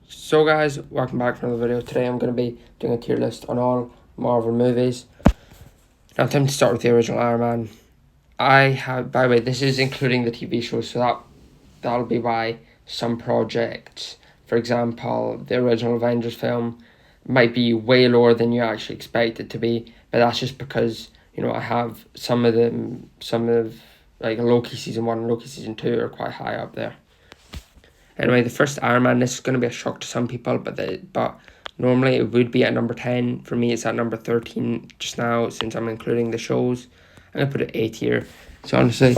So guys, welcome back for another video. Today I'm going to be doing a tier list on all Marvel movies. Now time to start with the original Iron Man. By the way, this is including the TV show, so that'll be why some projects, for example, the original Avengers film, might be way lower than you actually expect it to be. But that's just because, I have some of like Loki season 1 and Loki season 2 are quite high up there. Anyway, the first Iron Man, this is going to be a shock to some people, but normally it would be at number 10. For me, it's at number 13 just now, since I'm including the shows. I'm going to put it A tier. So honestly,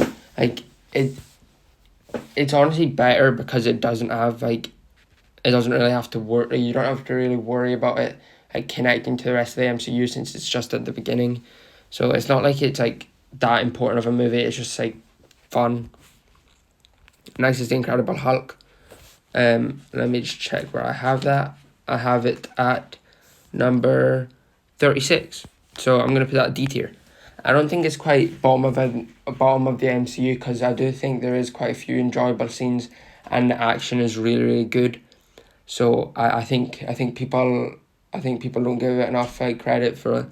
it's honestly better because it doesn't have, it doesn't really have to worry, you don't have to really worry about it, connecting to the rest of the MCU, since it's just at the beginning. So it's not like it's, that important of a movie, it's just, fun. Next is The Incredible Hulk. Let me just check where I have that. I have it at number 36. So I'm going to put that D tier. I don't think it's quite bottom of the MCU, because I do think there is quite a few enjoyable scenes and the action is really, really good. So I think people don't give it enough credit for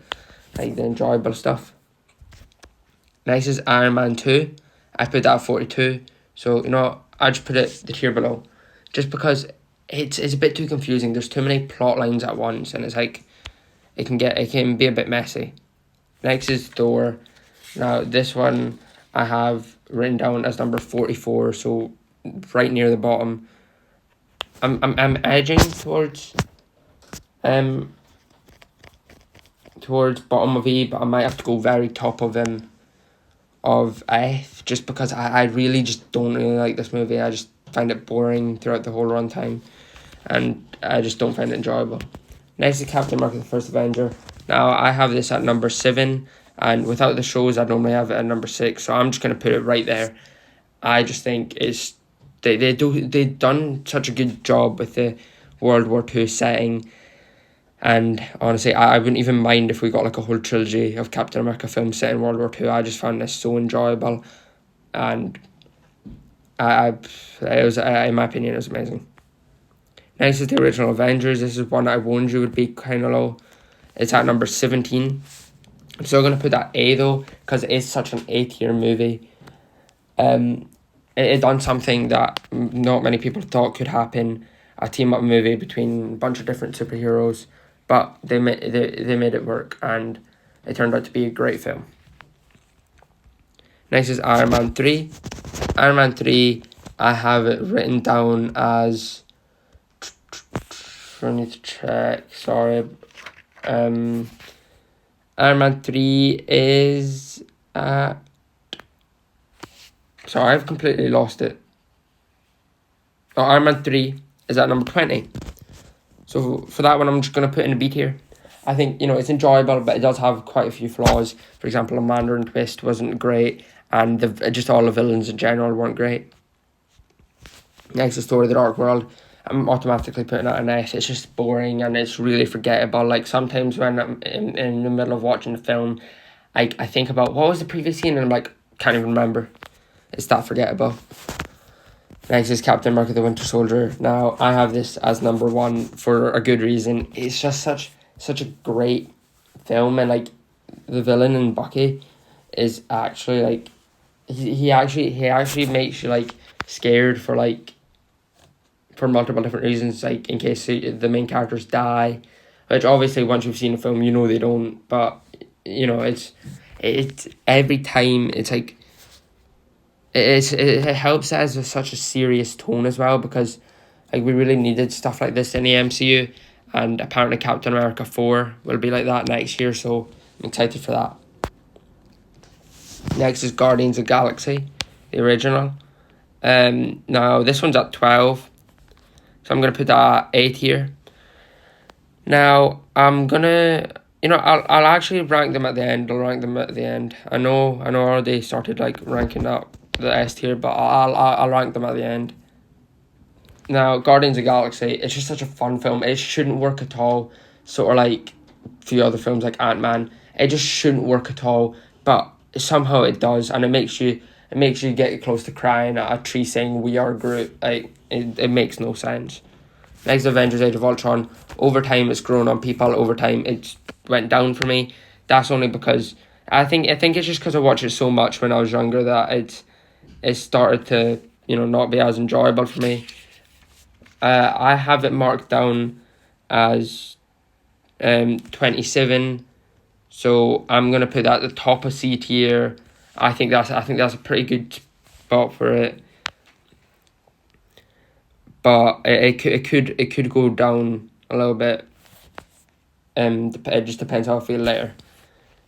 the enjoyable stuff. Next is Iron Man 2. I put that at 42. So I just put it the tier below, just because it's a bit too confusing. There's too many plot lines at once, and it's it can be a bit messy. Next is Thor. Now this one I have written down as number 44, so right near the bottom. I'm edging towards bottom of E, but I might have to go very top of F, just because I really just don't really like this movie. I just find it boring throughout the whole runtime, and I just don't find it enjoyable. Next is Captain America: The First Avenger. Now I have this at number 7, and without the shows I'd normally have it at number 6, so I'm just going to put it right there. I just think they've done such a good job with the World War II setting, and honestly I wouldn't even mind if we got a whole trilogy of Captain America films set in World War II. I just found this so enjoyable, and it was, in my opinion, it was amazing. Next is the original Avengers. This is one that I warned you would be kind of low. It's at number 17. I'm still going to put that A though, because it is such an A tier movie. It done something that not many people thought could happen, a team up movie between a bunch of different superheroes, but they made it work, and it turned out to be a great film. Next is Iron Man 3. Iron Man 3, I have it written down as, I need to check, sorry. Iron Man 3 is sorry, I've completely lost it. Oh, Iron Man 3 is at number 20. So for that one, I'm just going to put in a B tier. I think, it's enjoyable, but it does have quite a few flaws. For example, the Mandarin twist wasn't great, and just all the villains in general weren't great. Next is Thor: The Dark World. I'm automatically putting that an S. It's just boring, and it's really forgettable. Sometimes when I'm in the middle of watching the film, I think about what was the previous scene, and I'm can't even remember. It's that forgettable. Next is Captain America: The Winter Soldier. Now I have this as number 1 for a good reason. It's just such a great film, and the villain in Bucky is actually he actually makes you scared for multiple different reasons, in case the main characters die, which obviously once you've seen the film they don't, but it's every time it helps as with such a serious tone as well, because we really needed stuff like this in the MCU, and apparently Captain America 4 will be like that next year, so I'm excited for that. Next is Guardians of the Galaxy, the original. Now this one's at 12, so I'm gonna put that at A tier. Now I'm gonna, I'll actually rank them at the end. I know I already started ranking up the S tier, but I'll rank them at the end. Now Guardians of the Galaxy, it's just such a fun film. It shouldn't work at all. Sort of like a few other films like Ant-Man. It just shouldn't work at all, but somehow it does, and it makes you get close to crying at a tree saying "We are Groot." It makes no sense. Next, Avengers Age of Ultron. Over time, it's grown on people. Over time, it's went down for me. That's only because I think it's just because I watched it so much when I was younger that it started to not be as enjoyable for me. I have it marked down as 27, so I'm gonna put that at the top of C tier. I think that's a pretty good spot for it, but it could go down a little bit. It just depends how I feel later.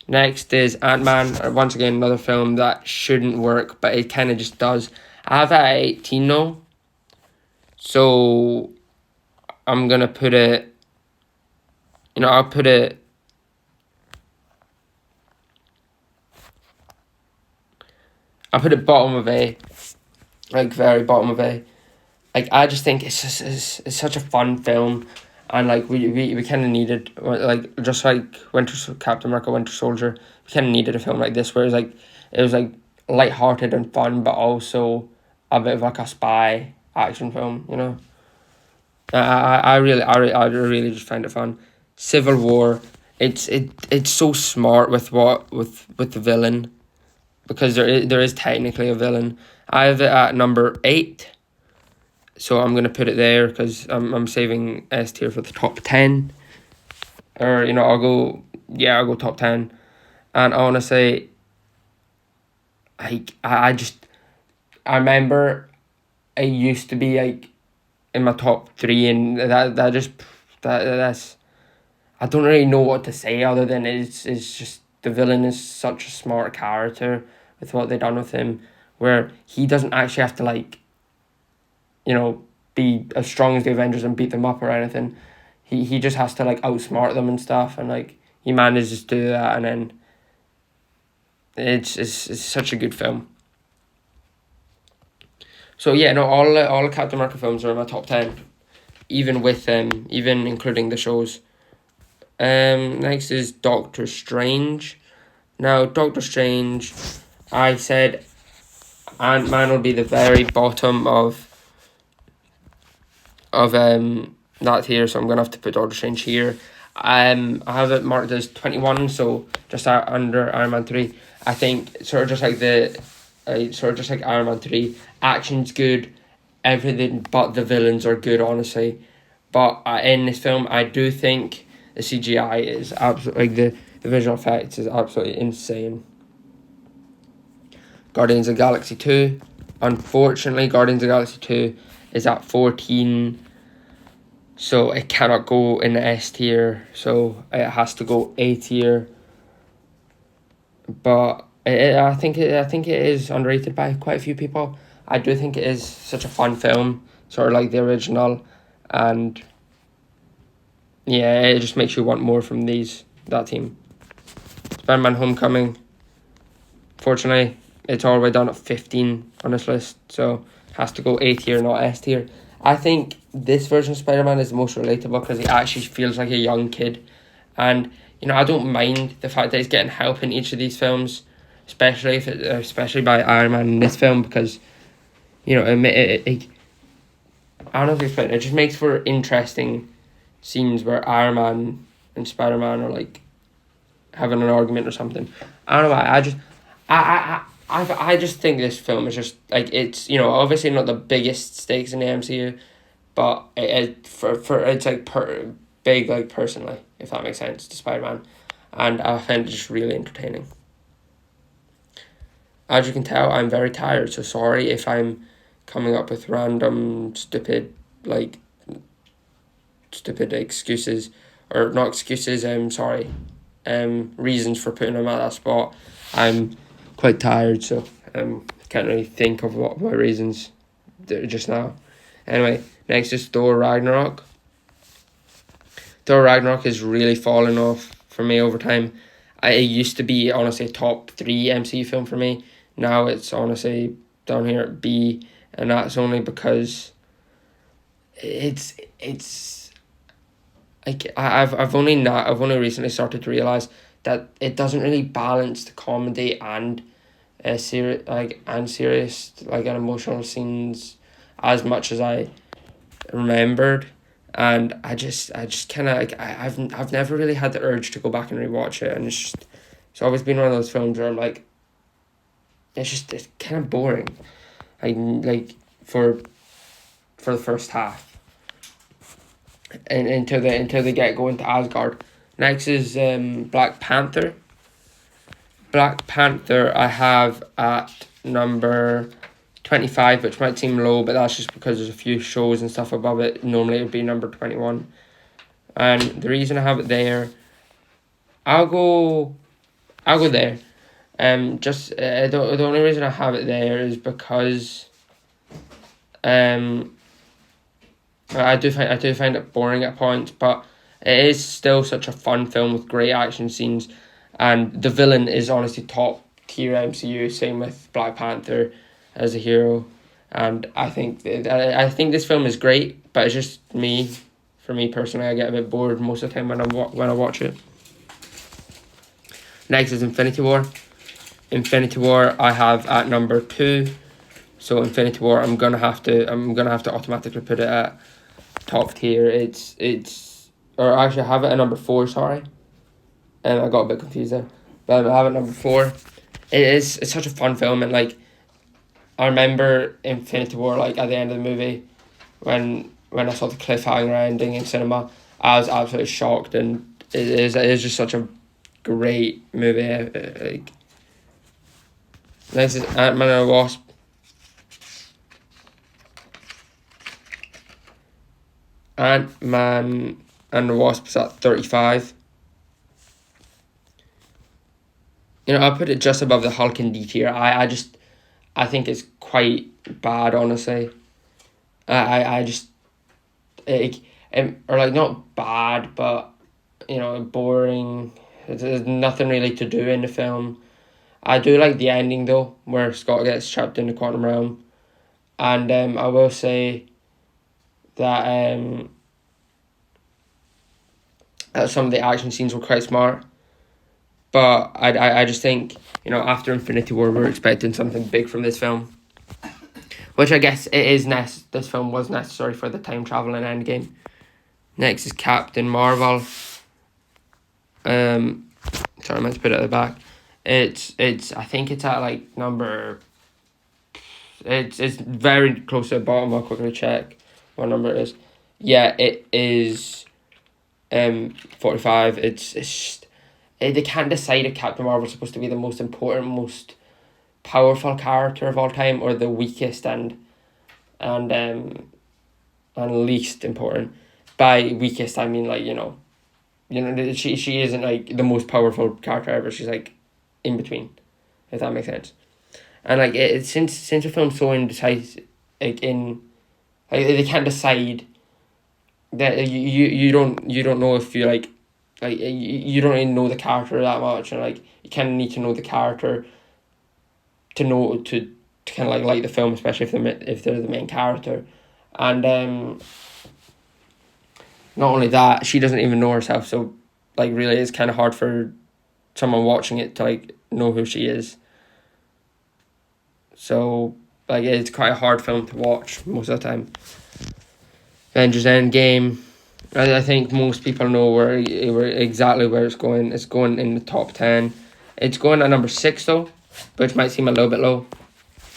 Next is Ant-Man. Once again, another film that shouldn't work, but it kind of just does. I have it at 18 now, so I'm gonna put it. I'll put it. I'll put it bottom of A, like very bottom of A. Like I just think it's such a fun film, and like we kind of needed, like just like Captain America Winter Soldier, we kind of needed a film like this where it was like lighthearted and fun, but also a bit of like a spy action film. I really just find it fun. Civil War, it's so smart with the villain, because there is technically a villain. I have it at number 8, so I'm gonna put it there because I'm saving S tier for the top 10, or I'll go top 10, and I want to say, like I remember it used to be like in my top 3, and that's I don't really know what to say other than it's just the villain is such a smart character with what they've done with him, where he doesn't actually have to be as strong as the Avengers and beat them up or anything. He just has to like outsmart them and stuff, and like he manages to do that, and then it's such a good film. So yeah, no, all the Captain America films are in my top 10, even even including the shows. Next is Doctor Strange. Now, Doctor Strange, I said Ant-Man will be the very bottom of that tier, so I'm gonna have to put Doctor Strange here. I have it marked as 21, so just under Iron Man 3. I think sort of just like Iron Man 3. Action's good, everything but the villains are good, honestly. But in this film, I do think the CGI is absolutely, like the visual effects is absolutely insane. Guardians of the Galaxy 2. Unfortunately, Guardians of the Galaxy 2 is at 14, so it cannot go in the S tier, so it has to go A tier. But I think it is underrated by quite a few people. I do think it is such a fun film, sort of like the original, and yeah, it just makes you want more from that team. Spider-Man Homecoming, fortunately, it's all the way down at 15 on this list, so it has to go A tier, not S tier. I think this version of Spider-Man is the most relatable because he actually feels like a young kid, and I don't mind the fact that he's getting help in each of these films, especially by Iron Man in this film, because I don't know if you explain it. It just makes for interesting scenes where Iron Man and Spider-Man are like having an argument or something. I don't know why. I just think this film is just like, it's obviously not the biggest stakes in the MCU, but it's like big, like personally, if that makes sense, to Spider-Man, and I find it just really entertaining. As you can tell, I'm very tired, so sorry if I'm coming up with random stupid excuses, or not excuses, sorry, reasons for putting them at that spot. I'm quite tired, so can't really think of what my reasons just now. Anyway, next is Thor Ragnarok. Thor Ragnarok is really falling off for me over time. It used to be honestly a top 3 MCU film for me. Now it's honestly down here at B, and that's only because it's like I've only recently started to realize that it doesn't really balance the comedy and serious and emotional scenes as much as I remembered. and I just kind of like I've never really had the urge to go back and rewatch it, and it's always been one of those films where I'm like, it's kind of boring, like for the first half, and until they get going to Asgard. Next is Black Panther. Black Panther I have at number 25, which might seem low, but that's just because there's a few shows and stuff above it. Normally it would be number 21. And the reason I have it there, I'll go there. Just the only reason I have it there is because I do find it boring at points, but it is still such a fun film with great action scenes, and the villain is honestly top tier MCU. Same with Black Panther as a hero, and I think this film is great, but it's just me. For me personally, I get a bit bored most of the time when I watch it. Next is Infinity War. Infinity War I have at number 2. So Infinity War I'm gonna have to automatically put it at top tier. Or actually I have it at number 4, sorry. I got a bit confused there. But I have it at number 4. It's such a fun film, and like I remember Infinity War, like at the end of the movie when I saw the cliffhanger ending in cinema, I was absolutely shocked, and it is just such a great movie. Like, next is Ant-Man and the Wasp. Ant-Man and the Wasp is at 35. I'll put it just above the Hulk and D tier. I think it's quite bad, honestly. I just or like not bad, but boring. There's nothing really to do in the film. I do like the ending though, where Scott gets trapped in the quantum realm, and I will say that some of the action scenes were quite smart, but I just think after Infinity War we're expecting something big from this film, which I guess it is. This film was necessary for the time travel in Endgame. Next is Captain Marvel. Sorry, I meant to put it at the back. It's I think it's at like number. It's very close to the bottom. I'll quickly check what number it is. Yeah, it is 45. They can't decide if Captain Marvel is supposed to be the most important, most powerful character of all time, or the weakest and least important. By weakest I mean like she isn't like the most powerful character ever. She's like in between, if that makes sense. And like since the film's so indecisive, like they can't decide. That you don't know if you like you don't really know the character that much, and like you kind of need to know the character to know to kind of like the film, especially if they're the main character. And not only that, she doesn't even know herself, so like really it's kind of hard for someone watching it to like know who she is. So like it's quite a hard film to watch most of the time. Avengers Endgame, I think most people know where exactly where it's going. It's going in the top 10. It's going at number 6 though, which might seem a little bit low.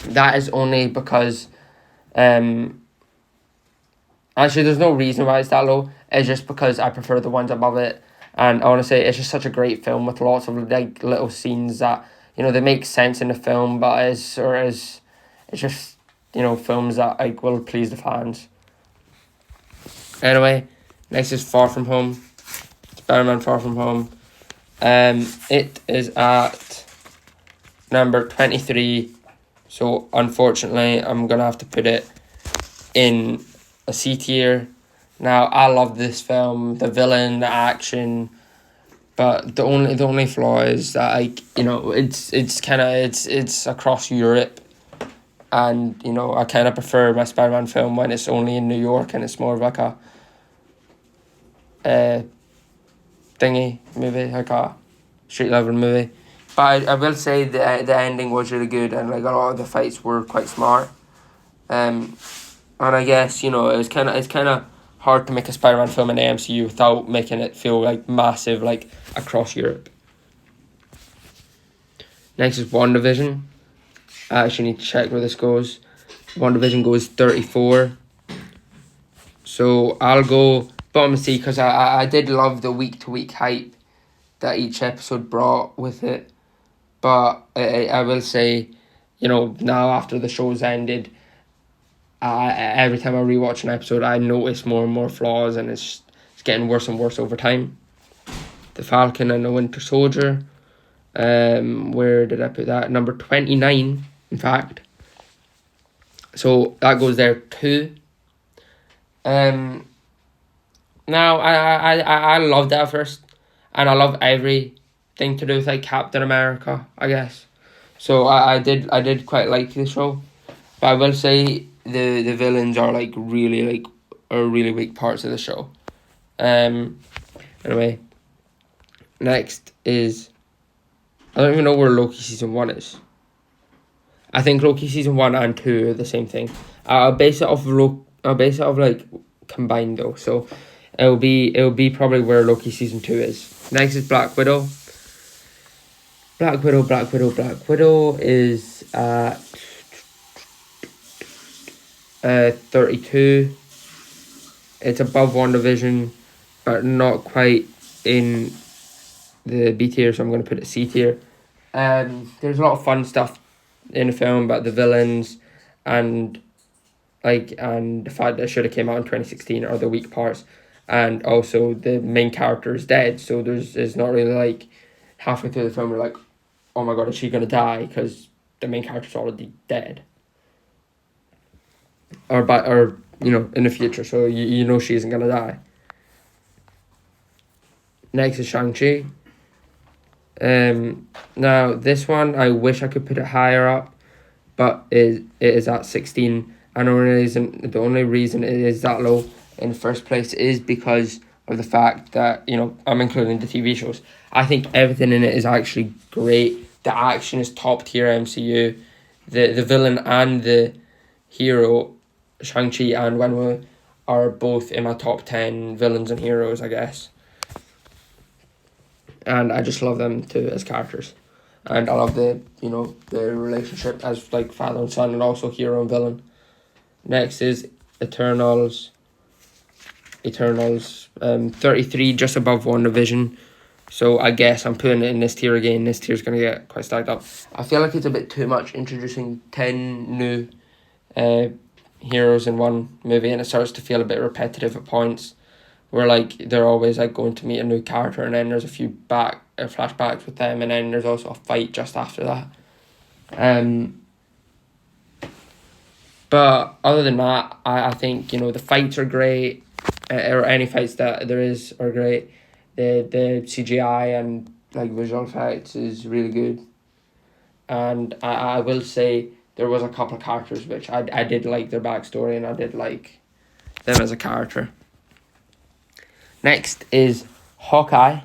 That is only because actually there's no reason why it's that low. It's just because I prefer the ones above it. And honestly, it's just such a great film with lots of like little scenes that they make sense in the film, but it's just films that like will please the fans. Anyway, next is Far From Home. Spider-Man Far From Home. It is at number 23. So unfortunately, I'm gonna have to put it in a C tier. Now I love this film, the villain, the action, but the only flaw is that it's across Europe, and I kind of prefer my Spider-Man film when it's only in New York and it's more of like a thingy movie, like a street level movie. But I will say the ending was really good, and like a lot of the fights were quite smart. And I guess it's kind of hard to make a Spider-Man film in the MCU without making it feel like massive, like across Europe. Next is WandaVision. I actually need to check where this goes. WandaVision goes 34. So I'll go bottom C because I did love the week-to-week hype that each episode brought with it. But I will say, now after the show's ended, every time I rewatch an episode, I notice more and more flaws, and it's getting worse and worse over time. The Falcon and the Winter Soldier. Where did I put that? Number 29, in fact. So that goes there too. Now I loved it at first, and I love everything to do with like Captain America, I guess. So I did quite like the show, but I will say the villains are like really weak parts of the show. Anyway, next is, I don't even know where Loki season 1 is. I think Loki season 1 and 2 are the same thing. I'll base it off like combined though. So it'll be probably where Loki season 2 is. Next is Black Widow. Black Widow is at 32. It's above WandaVision, but not quite in the B tier, so I'm going to put it C tier. There's a lot of fun stuff in the film about the villains, and the fact that it should have came out in 2016 are the weak parts, and also the main character is dead, so it's not really like halfway through the film we're like, oh my god, is she going to die, because the main character's already dead, or in the future, so you know she isn't going to die. Next is Shang-Chi. Now this one I wish I could put it higher up, but it is at 16, and the only reason it is that low in the first place is because of the fact that I'm including the TV shows. I think everything in it is actually great. The action is top tier MCU. The villain and the hero, Shang-Chi and Wenwu, are both in my top 10 villains and heroes, I guess. And I just love them too as characters. And I love the relationship as like father and son, and also hero and villain. Next is Eternals. 33, just above WandaVision. So I guess I'm putting it in this tier again. This tier's going to get quite stacked up. I feel like it's a bit too much introducing 10 new heroes in one movie, and it starts to feel a bit repetitive at points, where like they're always like going to meet a new character, and then there's a few flashbacks with them, and then there's also a fight just after that. But other than that, I think the fights are great, or any fights that there is are great. The CGI and like visual effects is really good, and I will say there was a couple of characters which I did like their backstory, and I did like them as a character. Next is Hawkeye.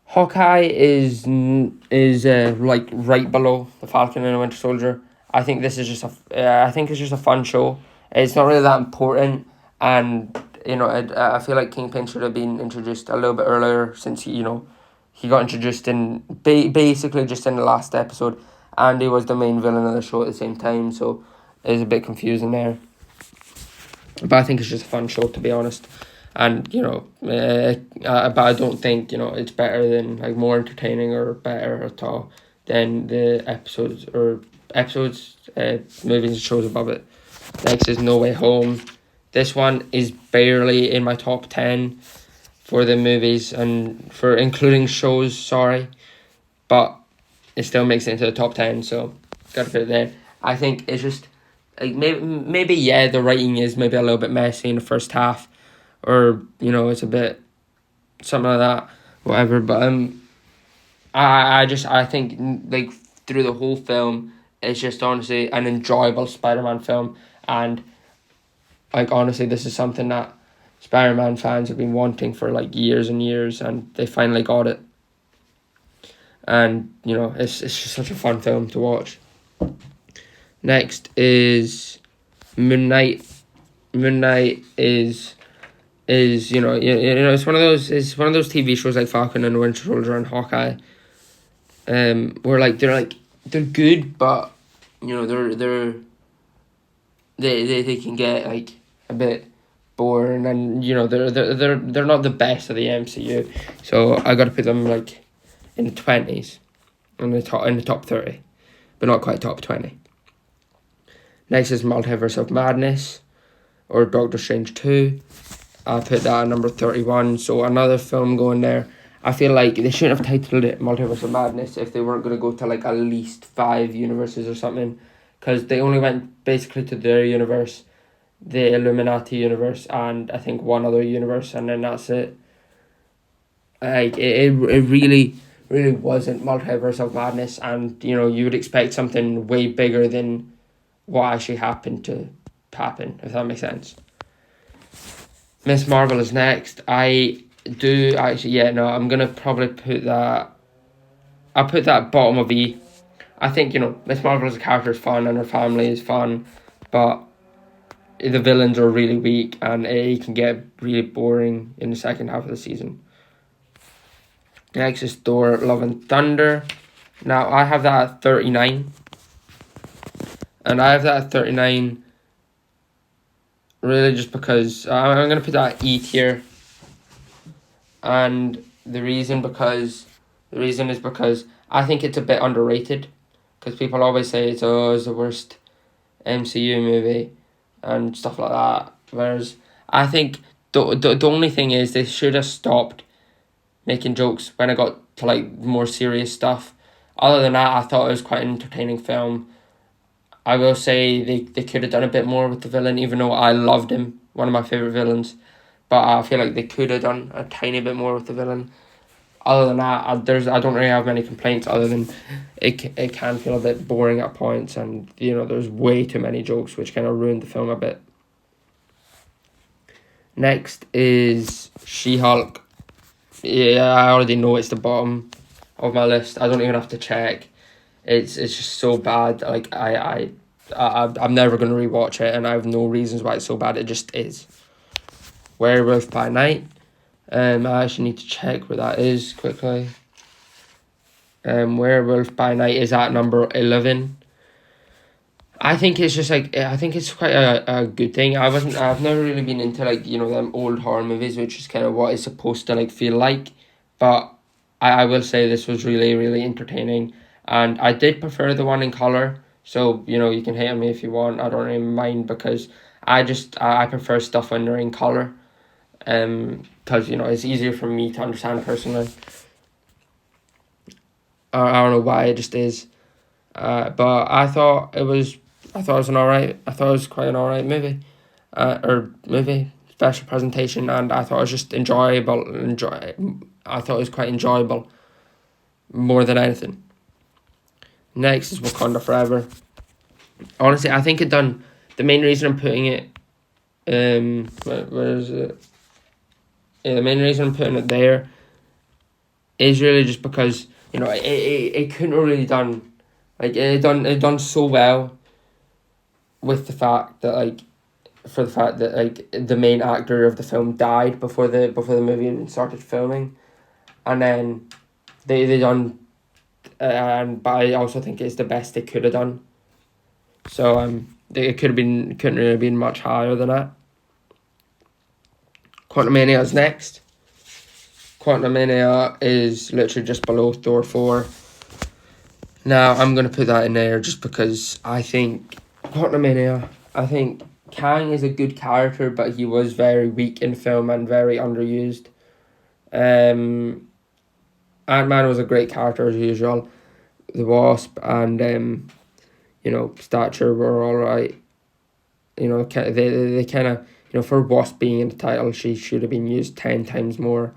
Hawkeye is like right below the Falcon and the Winter Soldier. I think this is just it's just a fun show. It's not really that important, and I feel like Kingpin should have been introduced a little bit earlier, since he got introduced in basically just in the last episode, and he was the main villain of the show at the same time, so it's a bit confusing there. But I think it's just a fun show, to be honest. And but I don't think it's better than, like, more entertaining or better at all than the movies and shows above it. Next is No Way Home. This one is barely in my top 10 for the movies and for including shows, but it still makes it into the top 10, so gotta put it there. I think it's just like maybe the writing is maybe a little bit messy in the first half, or it's a bit something like that, whatever. But I think like through the whole film, it's just honestly an enjoyable Spider-Man film, and like honestly, this is something that Spider-Man fans have been wanting for like years and years, and they finally got it. And it's just such a fun film to watch. Next is Moon Knight. Moon Knight is is, it's one of those TV shows like Falcon and the Winter Soldier and Hawkeye. Where like they're good, but they can get like a bit boring, and they're not the best of the MCU. So I got to put them like in the 20s, in the top 30, but not quite top 20. Next is Multiverse of Madness, or Doctor Strange 2. I put that at number 31, so another film going there. I feel like they shouldn't have titled it Multiverse of Madness if they weren't going to go to like at least 5 universes or something, because they only went basically to their universe, the Illuminati universe, and I think one other universe, and then that's it. Like it really wasn't Multiverse of Madness, and you would expect something way bigger than what actually happened to happen, if that makes sense. Miss Marvel is next. I do actually, I'm gonna probably put that. I'll put that bottom of E. I think Miss Marvel as a character is fun and her family is fun, but the villains are really weak and it can get really boring in the second half of the season. Next is Thor: Love and Thunder. Now I have that at 39. And I have that at 39 really just because I'm going to put that at E tier. And the reason is because I think it's a bit underrated. Because people always say it's the worst MCU movie and stuff like that. Whereas I think the only thing is they should have stopped making jokes when I got to like more serious stuff. Other than that, I thought it was quite an entertaining film. I will say they could have done a bit more with the villain, even though I loved him, one of my favourite villains. But I feel like they could have done a tiny bit more with the villain. Other than that, I don't really have many complaints other than it can feel a bit boring at points, and there's way too many jokes which kind of ruined the film a bit. Next is She-Hulk. Yeah, I already know it's the bottom of my list. I don't even have to check. It's just so bad. Like I'm never gonna rewatch it, and I have no reasons why it's so bad. It just is. Werewolf by Night. I actually need to check where that is quickly. Werewolf by Night is at number 11. I think it's just I think it's quite a good thing. I've never really been into like them old horror movies, which is kind of what it's supposed to like feel like, but I will say this was really, really entertaining, and I did prefer the one in colour. So you can hate on me if you want. I don't really mind because I prefer stuff when they're in colour, because it's easier for me to understand personally. I don't know why, it just is. But I thought it was an alright. I thought it was quite an alright movie, special presentation, and I thought it was just enjoyable. I thought it was quite enjoyable, more than anything. Next is Wakanda Forever. Honestly, I think the main reason I'm putting it, where is it? Yeah, the main reason I'm putting it there is really just because it couldn't have really done. Like it done so well with the fact that the main actor of the film died before the movie even started filming, and then they done, but I also think it's the best they could have done. So it couldn't really been much higher than that. Quantumania is next. Quantumania is literally just below Thor 4. Now, I'm going to put that in there just because I think Kang is a good character, but he was very weak in film and very underused. Ant-Man was a great character as usual. The Wasp and, Stature were alright. They kind of, for Wasp being in the title, she should have been used 10 times more.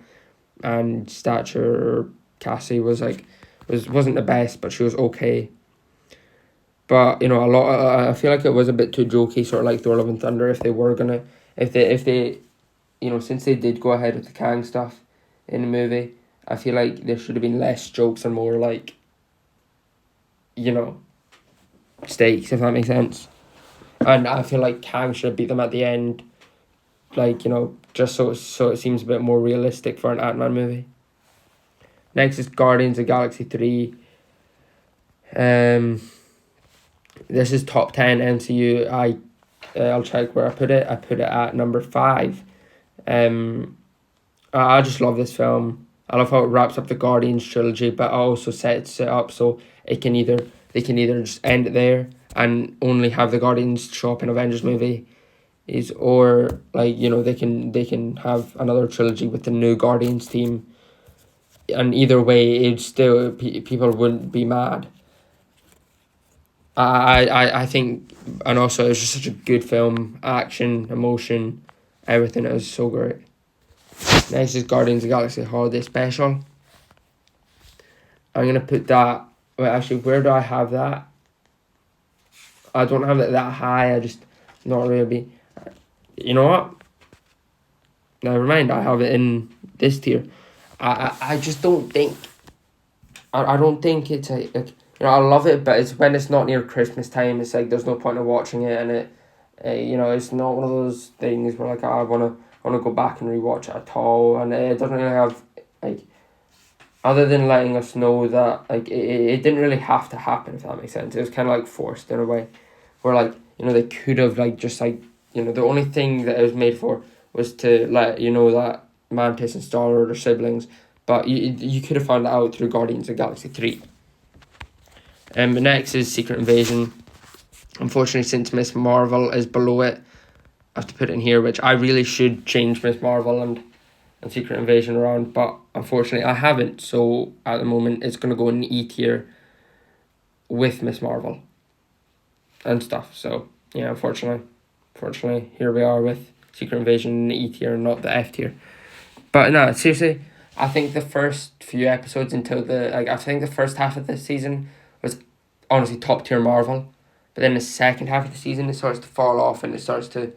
And Stature, Cassie, wasn't the best, but she was okay. But I feel like it was a bit too jokey, sort of like Thor: Love and Thunder. If they since they did go ahead with the Kang stuff in the movie, I feel like there should have been less jokes and more like stakes, if that makes sense. And I feel like Kang should have beat them at the end, just so it seems a bit more realistic for an Ant-Man movie. Next is Guardians of the Galaxy 3. This is top 10 MCU. I'll check where I put it. I put it at number 5. I just love this film. I love how it wraps up the Guardians trilogy, but it also sets it up so they can either just end it there and only have the Guardians show up in Avengers movie, or like, you know, they can have another trilogy with the new Guardians team, and either way, it's still people wouldn't be mad. I think, and also it's just such a good film, action, emotion, everything. It was so great. Next is Guardians of the Galaxy Holiday Special. I'm gonna put that. Wait, actually, where do I have that? I don't have it that high. I just not really. You know what? Never mind. I have it in this tier. I just don't think. I don't think it's like, you know, I love it, but it's when it's not near Christmas time. It's like there's no point in watching it, and you know, it's not one of those things where like I wanna go back and rewatch it at all, and it doesn't really have like, other than letting us know that like it didn't really have to happen, if that makes sense. It was kind of like forced in a way, where like, you know, they could have like just like, you know, the only thing that it was made for was to let you know that Mantis and Star Lord are siblings, but you could have found that out through Guardians of the Galaxy 3. The next is Secret Invasion. Unfortunately, since Miss Marvel is below it, I have to put it in here, which I really should change Miss Marvel and Secret Invasion around, but unfortunately I haven't, so at the moment it's going to go in E tier with Miss Marvel and stuff. So yeah, unfortunately here we are with Secret Invasion in the E tier and not the F tier. But no, seriously, I think the first few episodes until I think the first half of the season was honestly top tier Marvel, but then the second half of the season it starts to fall off and it starts to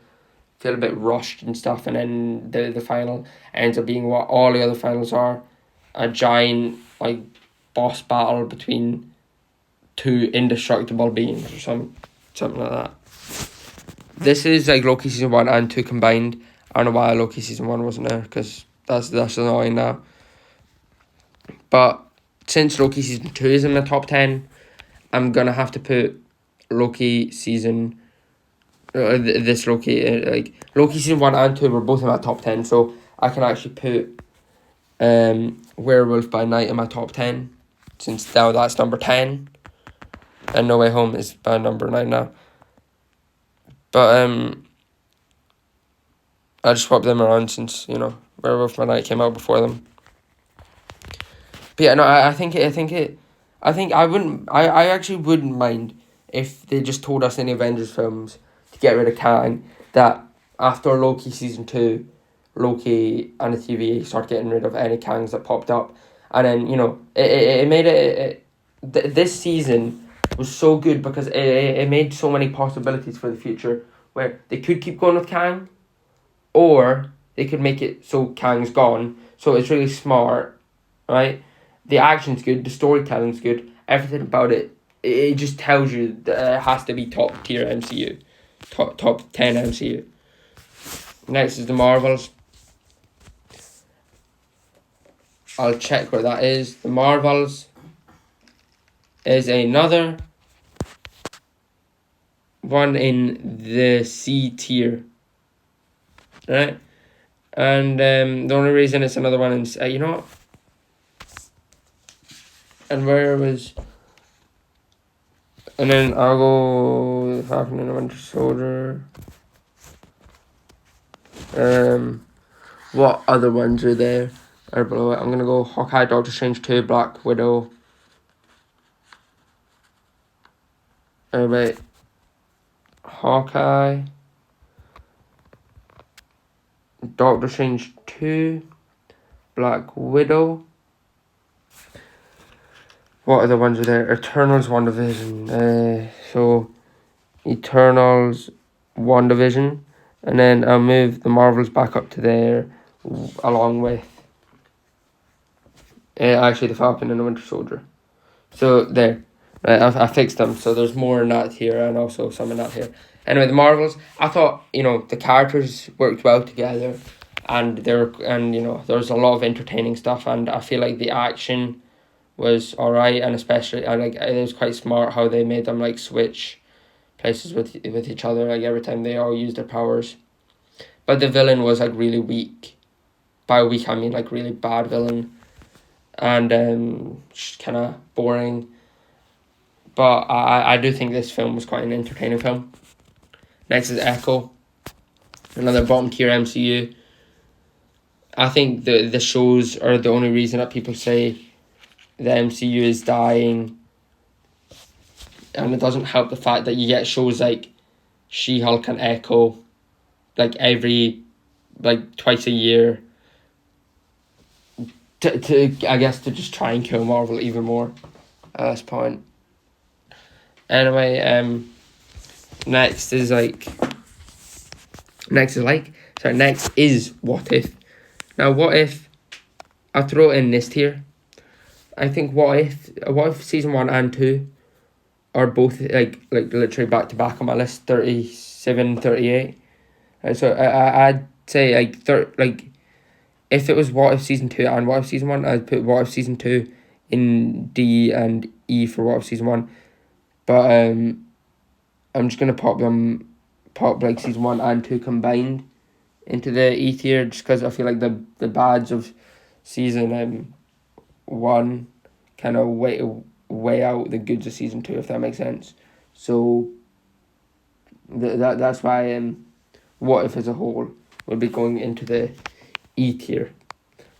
feel a bit rushed and stuff, and then the final ends up being what all the other finals are, a giant like boss battle between two indestructible beings or something like that. This is like Loki season 1 and 2 combined. I don't know why Loki season 1 wasn't there, because that's annoying now. But since Loki season 2 is in the top 10, I'm gonna have to put Loki season. This Loki, like Loki season 1 and 2 were both in my top 10, so I can actually put Werewolf by Night in my top 10, since now that's number 10, and No Way Home is by number 9 now. But I just swapped them around since, you know, Werewolf by Night came out before them. But yeah, no, I actually wouldn't mind if they just told us in the Avengers films to get rid of Kang, that after Loki season 2, Loki and the TVA start getting rid of any Kangs that popped up, and then, you know, it made this season was so good because it made so many possibilities for the future, where they could keep going with Kang, or they could make it so Kang's gone, so it's really smart, right? The action's good, the storytelling's good, everything about it, it just tells you that it has to be top tier MCU. Top 10 MCU. Next is the Marvels. I'll check where that is. The Marvels is another one in the C tier, right? And the only reason it's another one in you know what? And where was? And then I'll go Falcon and the Winter Soldier. What other ones are there? Are below it? I'm gonna go Hawkeye, Doctor Strange 2, Black Widow. Wait. Hawkeye, Doctor Strange 2, Black Widow. What other ones are there? Eternals, WandaVision. So Eternals, WandaVision, and then I'll move the Marvels back up to there, along with actually the Falcon and the Winter Soldier. So there, right, I fixed them. So there's more in that here and also some in that here. Anyway, the Marvels, I thought, you know, the characters worked well together. and there was a lot of entertaining stuff, and I feel like the action was alright, and especially it was quite smart how they made them like switch places with each other like every time they all used their powers. But the villain was like really weak. By weak I mean like really bad villain, and just kind of boring. But I do think this film was quite an entertaining film. Next is Echo, another bottom tier MCU. I think the shows are the only reason that people say the MCU is dying, and it doesn't help the fact that you get shows like She-Hulk and Echo like every twice a year to I guess to just try and kill Marvel even more at this point. Anyway, next is What If. Now, What If, I throw it in this tier. I think What If season 1 and 2 are both like literally back to back on my list, 37, 38. So I'd say if it was What If season 2 and What If season 1, I'd put What If season 2 in D and E for What If season 1. But I'm just gonna pop like season 1 and 2 combined into the E tier, just because I feel like the bads of season 1 kind of weigh out the goods of season 2, if that makes sense. So that's why What If as a whole will be going into the E tier.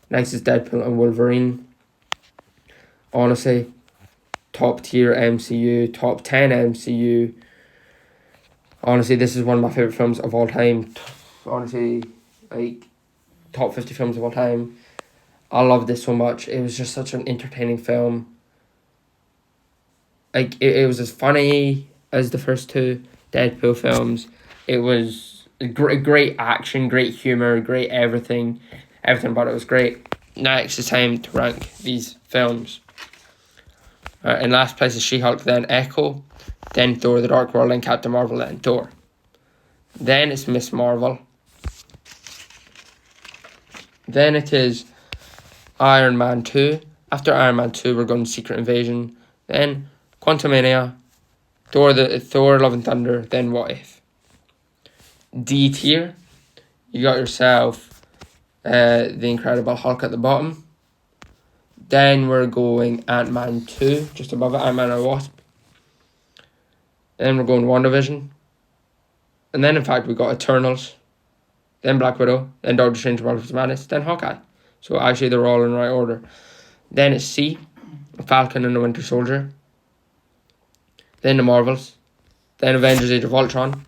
Next is Deadpool and Wolverine. Honestly, top tier MCU, top 10 MCU. Honestly, this is one of my favourite films of all time. Honestly, like, top 50 films of all time. I love this so much. It was just such an entertaining film. Like, it was as funny as the first two Deadpool films. It was great action, great humour, great everything. Everything about it was great. Next, it's time to rank these films. In last place is She-Hulk, then Echo, then Thor: The Dark World, then Captain Marvel, then Thor. Then it's Miss Marvel. Then it is Iron Man 2. After Iron Man 2, we're going Secret Invasion. Then Quantumania, Thor: Love and Thunder, then What If. D tier, you got yourself The Incredible Hulk at the bottom. Then we're going Ant-Man 2, just above it, Ant-Man and Wasp. Then we're going WandaVision. And then, in fact, we got Eternals. Then Black Widow. Then Doctor Strange Multiverse of Madness. Then Hawkeye. So actually, they're all in the right order. Then it's C, Falcon and the Winter Soldier. Then the Marvels. Then Avengers Age of Ultron.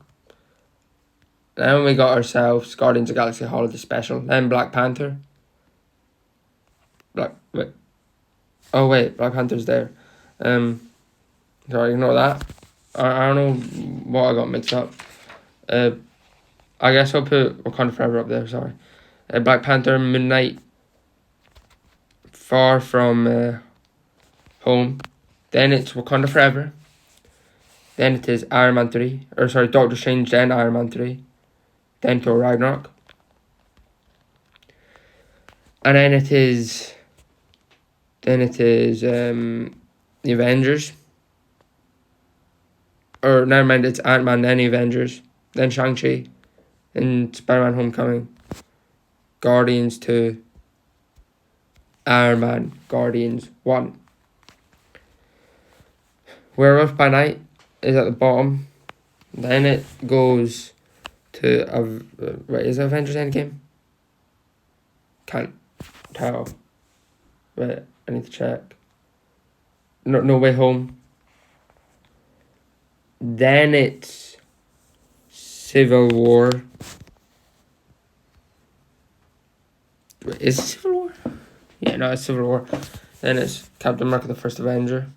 Then we got ourselves Guardians of the Galaxy Holiday Special. Then Black Panther. Black Panther's there. Sorry, ignore that. I don't know what I got mixed up. I guess I'll put Wakanda Forever up there, sorry. Black Panther, Moon Knight, Far From Home. Then it's Wakanda Forever. Then it is Doctor Strange, then Iron Man 3. Then Thor Ragnarok. And then it is The Avengers. Or never mind, it's Ant-Man, then The Avengers, then Shang-Chi, then Spider-Man Homecoming, Guardians 2, Iron Man, Guardians 1. Werewolf by Night is at the bottom. Then it goes to is it Avengers Endgame? Can't tell. Wait, I need to check. No Way Home. Then it's Civil War. Wait, is it Civil War? Yeah, no, it's Civil War. Then it's Captain America: The First Avenger.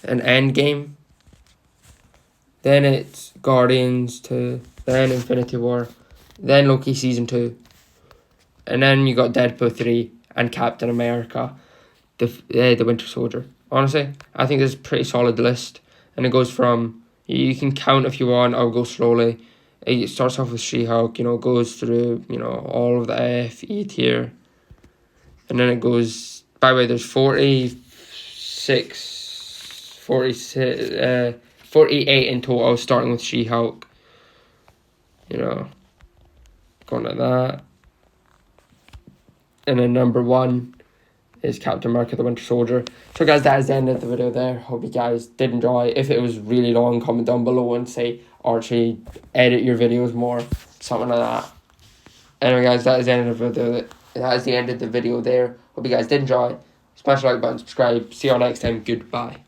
And Endgame. Then it's Guardians 2. Then Infinity War. Then Loki Season 2. And then you got Deadpool 3 and Captain America, the Winter Soldier. Honestly, I think this is a pretty solid list. And it goes from, you can count if you want, I'll go slowly. It starts off with She-Hulk, you know, goes through, you know, all of the F, E tier. And then it goes, by the way, there's 48 in total, starting with She-Hulk. You know, going like that. And then number 1 is Captain America, the Winter Soldier. So guys, that is the end of the video there. Hope you guys did enjoy. If it was really long, comment down below and say, Archie, edit your videos more, something like that. Anyway guys, that is the end of the video. That is the end of the video there. Hope you guys did enjoy. Smash the like button, subscribe. See you all next time. Goodbye.